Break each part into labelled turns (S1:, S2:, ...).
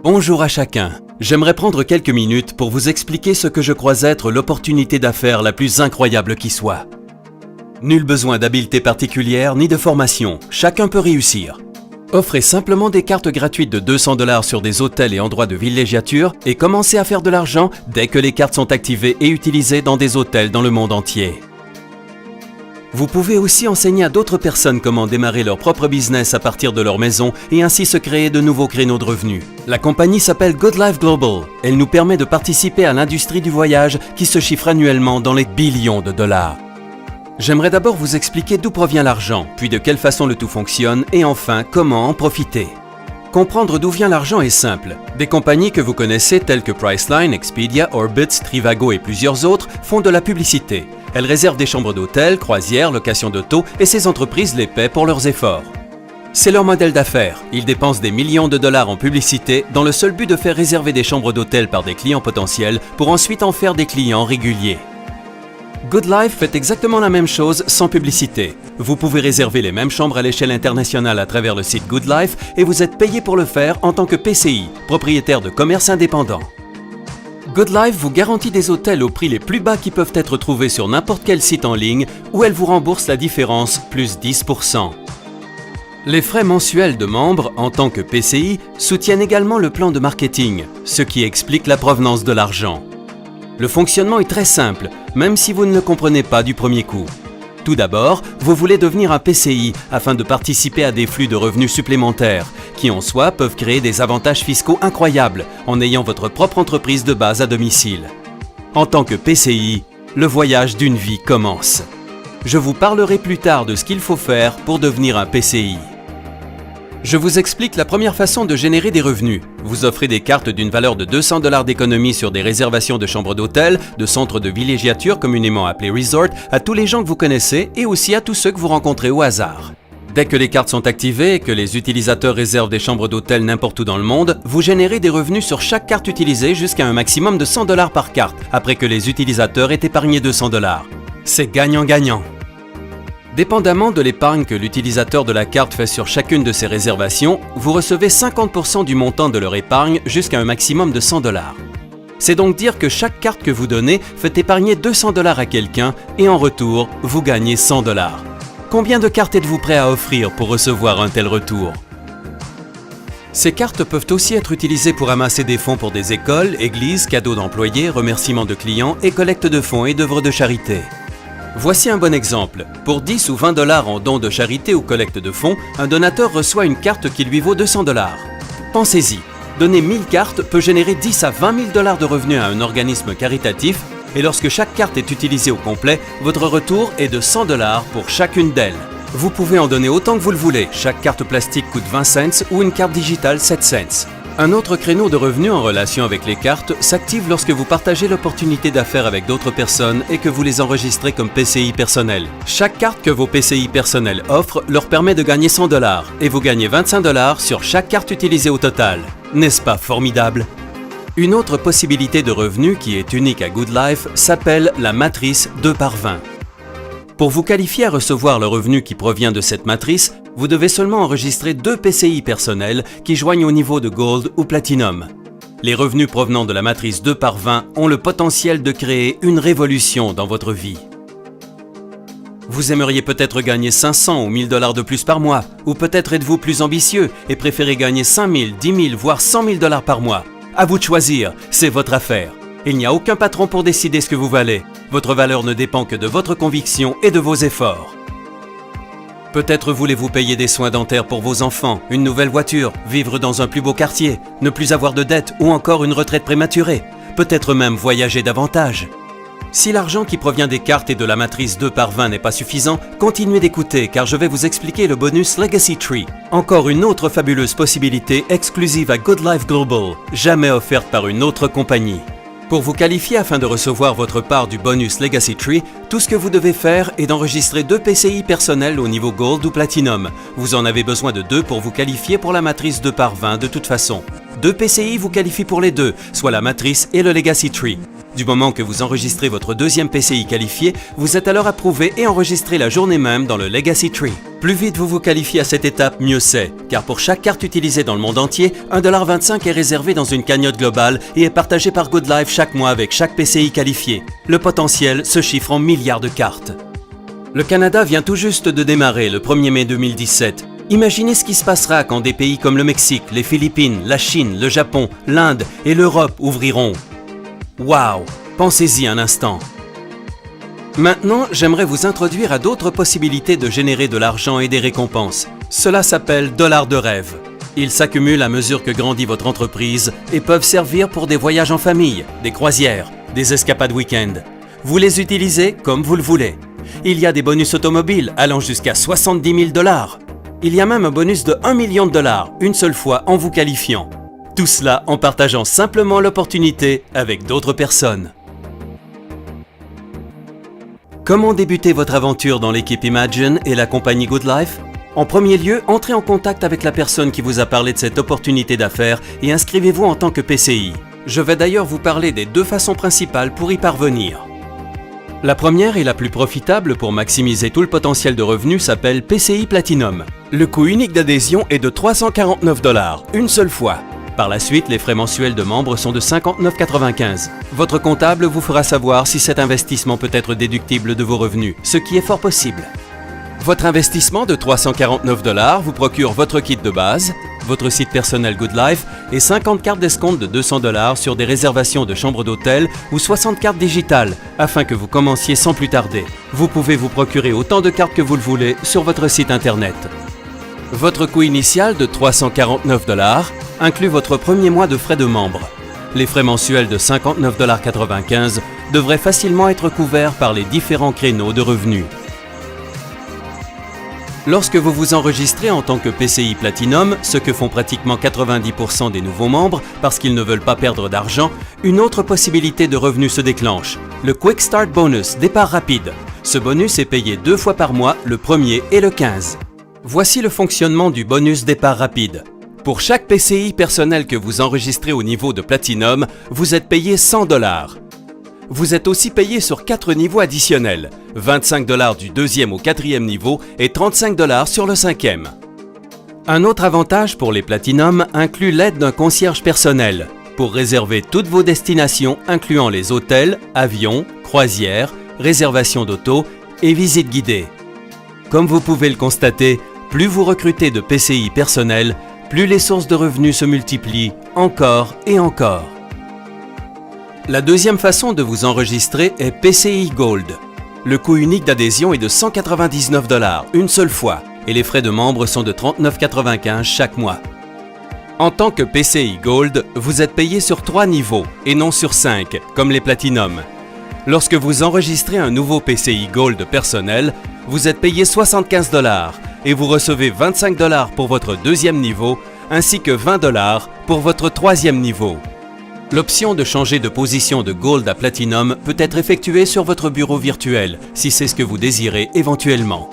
S1: Bonjour à chacun. J'aimerais prendre quelques minutes pour vous expliquer ce que je crois être l'opportunité d'affaires la plus incroyable qui soit. Nul besoin d'habileté particulière ni de formation, chacun peut réussir. Offrez simplement des cartes gratuites de 200 $ sur des hôtels et endroits de villégiature et commencez à faire de l'argent dès que les cartes sont activées et utilisées dans des hôtels dans le monde entier. Vous pouvez aussi enseigner à d'autres personnes comment démarrer leur propre business à partir de leur maison et ainsi se créer de nouveaux créneaux de revenus. La compagnie s'appelle Good Life Global. Elle nous permet de participer à l'industrie du voyage qui se chiffre annuellement dans les billions de dollars. J'aimerais d'abord vous expliquer d'où provient l'argent, puis de quelle façon le tout fonctionne et enfin comment en profiter. Comprendre d'où vient l'argent est simple. Des compagnies que vous connaissez telles que Priceline, Expedia, Orbitz, Trivago et plusieurs autres font de la publicité. Elles réservent des chambres d'hôtel, croisières, locations d'auto et ces entreprises les paient pour leurs efforts. C'est leur modèle d'affaires. Ils dépensent des millions de dollars en publicité dans le seul but de faire réserver des chambres d'hôtel par des clients potentiels pour ensuite en faire des clients réguliers. Good Life fait exactement la même chose sans publicité. Vous pouvez réserver les mêmes chambres à l'échelle internationale à travers le site Good Life et vous êtes payé pour le faire en tant que PCI, propriétaire de commerce indépendant. Good Life vous garantit des hôtels au prix les plus bas qui peuvent être trouvés sur n'importe quel site en ligne où elle vous rembourse la différence plus 10%. Les frais mensuels de membres en tant que PCI soutiennent également le plan de marketing, ce qui explique la provenance de l'argent. Le fonctionnement est très simple, même si vous ne le comprenez pas du premier coup. Tout d'abord, vous voulez devenir un PCI afin de participer à des flux de revenus supplémentaires qui en soi peuvent créer des avantages fiscaux incroyables en ayant votre propre entreprise de base à domicile. En tant que PCI, le voyage d'une vie commence. Je vous parlerai plus tard de ce qu'il faut faire pour devenir un PCI. Je vous explique la première façon de générer des revenus. Vous offrez des cartes d'une valeur de 200 $ d'économie sur des réservations de chambres d'hôtel, de centres de villégiature communément appelés resort, à tous les gens que vous connaissez et aussi à tous ceux que vous rencontrez au hasard. Dès que les cartes sont activées et que les utilisateurs réservent des chambres d'hôtel n'importe où dans le monde, vous générez des revenus sur chaque carte utilisée jusqu'à un maximum de 100 $ par carte, après que les utilisateurs aient épargné 200 $. C'est gagnant-gagnant. Dépendamment de l'épargne que l'utilisateur de la carte fait sur chacune de ses réservations, vous recevez 50% du montant de leur épargne jusqu'à un maximum de 100 $. C'est donc dire que chaque carte que vous donnez fait épargner 200 $ à quelqu'un et en retour, vous gagnez 100 $. Combien de cartes êtes-vous prêt à offrir pour recevoir un tel retour? Ces cartes peuvent aussi être utilisées pour amasser des fonds pour des écoles, églises, cadeaux d'employés, remerciements de clients et collecte de fonds et d'œuvres de charité. Voici un bon exemple. Pour 10 ou 20 $ en dons de charité ou collecte de fonds, un donateur reçoit une carte qui lui vaut 200 $. Pensez-y, donner 1000 cartes peut générer 10 à 20 000 $ de revenus à un organisme caritatif et lorsque chaque carte est utilisée au complet, votre retour est de 100 $ pour chacune d'elles. Vous pouvez en donner autant que vous le voulez, chaque carte plastique coûte 20 cents ou une carte digitale 7 cents. Un autre créneau de revenus en relation avec les cartes s'active lorsque vous partagez l'opportunité d'affaires avec d'autres personnes et que vous les enregistrez comme PCI personnels. Chaque carte que vos PCI personnels offrent leur permet de gagner 100 $ et vous gagnez 25 $ sur chaque carte utilisée au total. N'est-ce pas formidable? Une autre possibilité de revenus qui est unique à Good Life s'appelle la matrice 2/20. Pour vous qualifier à recevoir le revenu qui provient de cette matrice, vous devez seulement enregistrer 2 PCI personnels qui joignent au niveau de Gold ou Platinum. Les revenus provenant de la matrice 2/20 ont le potentiel de créer une révolution dans votre vie. Vous aimeriez peut-être gagner 500 ou 1000 $ de plus par mois, ou peut-être êtes-vous plus ambitieux et préférez gagner 5 000, 10 000, voire 100 000 $ par mois. À vous de choisir, c'est votre affaire. Il n'y a aucun patron pour décider ce que vous valez. Votre valeur ne dépend que de votre conviction et de vos efforts. Peut-être voulez-vous payer des soins dentaires pour vos enfants, une nouvelle voiture, vivre dans un plus beau quartier, ne plus avoir de dettes ou encore une retraite prématurée. Peut-être même voyager davantage. Si l'argent qui provient des cartes et de la matrice 2/20 n'est pas suffisant, continuez d'écouter car je vais vous expliquer le bonus Legacy Tree. Encore une autre fabuleuse possibilité exclusive à Good Life Global, jamais offerte par une autre compagnie. Pour vous qualifier afin de recevoir votre part du bonus Legacy Tree, Tout ce que vous devez faire est d'enregistrer 2 PCI personnels au niveau Gold ou Platinum. Vous en avez besoin de 2 pour vous qualifier pour la matrice 2/20 de toute façon. 2 PCI vous qualifient pour les deux, soit la matrice et le Legacy Tree. Du moment que vous enregistrez votre deuxième PCI qualifié, vous êtes alors approuvé et enregistré la journée même dans le Legacy Tree. Plus vite vous vous qualifiez à cette étape, mieux c'est, car pour chaque carte utilisée dans le monde entier, 1,25$ est réservé dans une cagnotte globale et est partagé par GoodLife chaque mois avec chaque PCI qualifié. Le potentiel se chiffre en milliards de cartes. Le Canada vient tout juste de démarrer le 1er mai 2017. Imaginez ce qui se passera quand des pays comme le Mexique, les Philippines, la Chine, le Japon, l'Inde et l'Europe ouvriront. Waouh! Pensez-y un instant. Maintenant, j'aimerais vous introduire à d'autres possibilités de générer de l'argent et des récompenses. Cela s'appelle dollars de rêve. Ils s'accumulent à mesure que grandit votre entreprise et peuvent servir pour des voyages en famille, des croisières, des escapades week-end. Vous les utilisez comme vous le voulez. Il y a des bonus automobiles allant jusqu'à 70 000 $. Il y a même un bonus de 1 million de $, une seule fois en vous qualifiant. Tout cela en partageant simplement l'opportunité avec d'autres personnes. Comment débuter votre aventure dans l'équipe Imagine et la compagnie GoodLife? En premier lieu, entrez en contact avec la personne qui vous a parlé de cette opportunité d'affaires et inscrivez-vous en tant que PCI. Je vais d'ailleurs vous parler des 2 façons principales pour y parvenir. La première et la plus profitable pour maximiser tout le potentiel de revenus s'appelle PCI Platinum. Le coût unique d'adhésion est de 349 $, une seule fois. Par la suite, les frais mensuels de membres sont de 59,95 $. Votre comptable vous fera savoir si cet investissement peut être déductible de vos revenus, ce qui est fort possible. Votre investissement de 349 $ vous procure votre kit de base, votre site personnel GoodLife et 50 cartes d'escompte de 200 $ sur des réservations de chambres d'hôtel ou 60 cartes digitales afin que vous commenciez sans plus tarder. Vous pouvez vous procurer autant de cartes que vous le voulez sur votre site internet. Votre coût initial de 349 $ inclut votre premier mois de frais de membre. Les frais mensuels de 59,95 $ devraient facilement être couverts par les différents créneaux de revenus. Lorsque vous vous enregistrez en tant que PCI Platinum, ce que font pratiquement 90% des nouveaux membres parce qu'ils ne veulent pas perdre d'argent, une autre possibilité de revenus se déclenche, le Quick Start Bonus, départ rapide. Ce bonus est payé 2 fois par mois, le 1er et le 15. Voici le fonctionnement du bonus départ rapide. Pour chaque PCI personnel que vous enregistrez au niveau de Platinum, vous êtes payé 100 $. Vous êtes aussi payé sur 4 niveaux additionnels, 25 $ du 2e au 4e niveau et 35 $ sur le 5e. Un autre avantage pour les Platinum inclut l'aide d'un concierge personnel pour réserver toutes vos destinations incluant les hôtels, avions, croisières, réservations d'auto et visites guidées. Comme vous pouvez le constater, plus vous recrutez de PCI personnels, plus les sources de revenus se multiplient encore et encore. La deuxième façon de vous enregistrer est PCI Gold. Le coût unique d'adhésion est de 199 $, une seule fois, et les frais de membre sont de 39,95 $ chaque mois. En tant que PCI Gold, vous êtes payé sur 3 niveaux et non sur 5, comme les Platinum. Lorsque vous enregistrez un nouveau PCI Gold personnel, vous êtes payé 75 $ et vous recevez 25 $ pour votre 2e niveau ainsi que 20 $ pour votre 3e niveau. L'option de changer de position de Gold à Platinum peut être effectuée sur votre bureau virtuel si c'est ce que vous désirez éventuellement.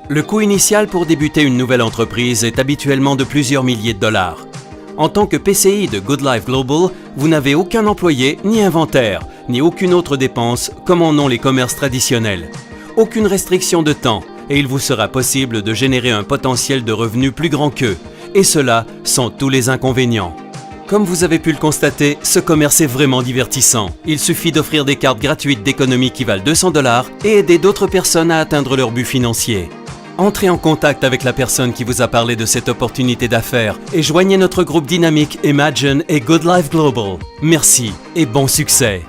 S1: Le coût initial pour débuter une nouvelle entreprise est habituellement de plusieurs milliers de dollars. En tant que PCI de GoodLife Global, vous n'avez aucun employé, ni inventaire, ni aucune autre dépense comme en ont les commerces traditionnels. Aucune restriction de temps et il vous sera possible de générer un potentiel de revenus plus grand qu'eux, et cela sans tous les inconvénients. Comme vous avez pu le constater, ce commerce est vraiment divertissant. Il suffit d'offrir des cartes gratuites d'économie qui valent 200 $ et aider d'autres personnes à atteindre leur but financier. Entrez en contact avec la personne qui vous a parlé de cette opportunité d'affaires et joignez notre groupe dynamique Imagine et GoodLife Global. Merci et bon succès!